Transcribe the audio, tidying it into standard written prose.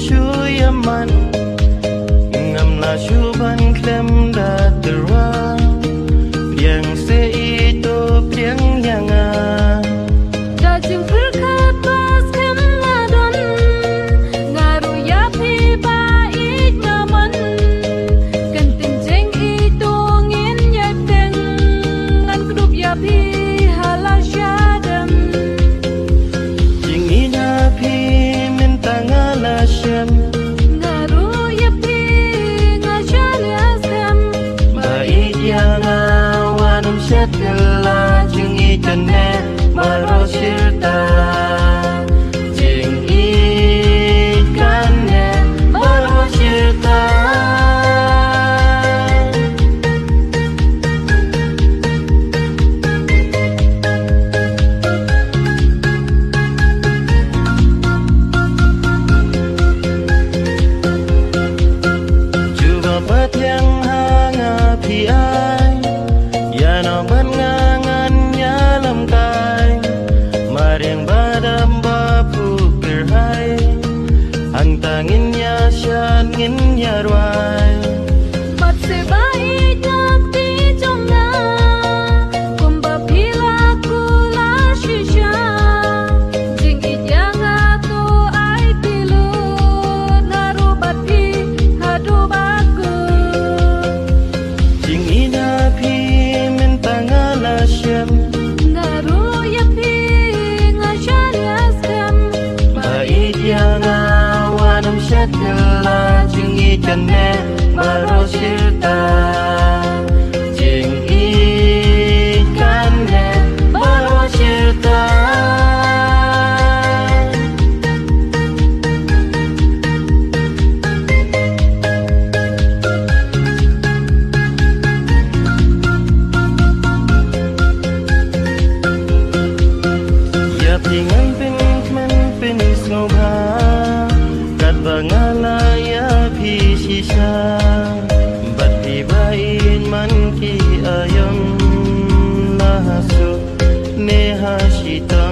shu yaman ngam la shu ban klem da terwa yang se itu yang yanga da jing berkat pas kem ladon ngaru ya pi ba it naman kentin jeng itu ngin ya teng ngan grup ya pi hala syadam jing ina pi min tangala syam ngaru ya pi ngajal asam bait yang awanum syatilla jing itane maro syirta jing ikane maro syirta yang hanga pi ai ya no ban ngangan nyalam kai mariang badam ba pukir hai hang tangin ya shan ngin ya ruai bat se bai tak ti trong na kum ba pila kula shisha jing it yang aku ai pilu naru bat pi hadu baku jing ina pi min tangala syam ngaru ya pi ngajal asam bait yang awanam syatilla jing ikane maro syirta jing ikane maro syirta ya pingan pin kmen pin snobha kat bangala ya pi shisha bat pi bain man ki ayam lahasu neha shita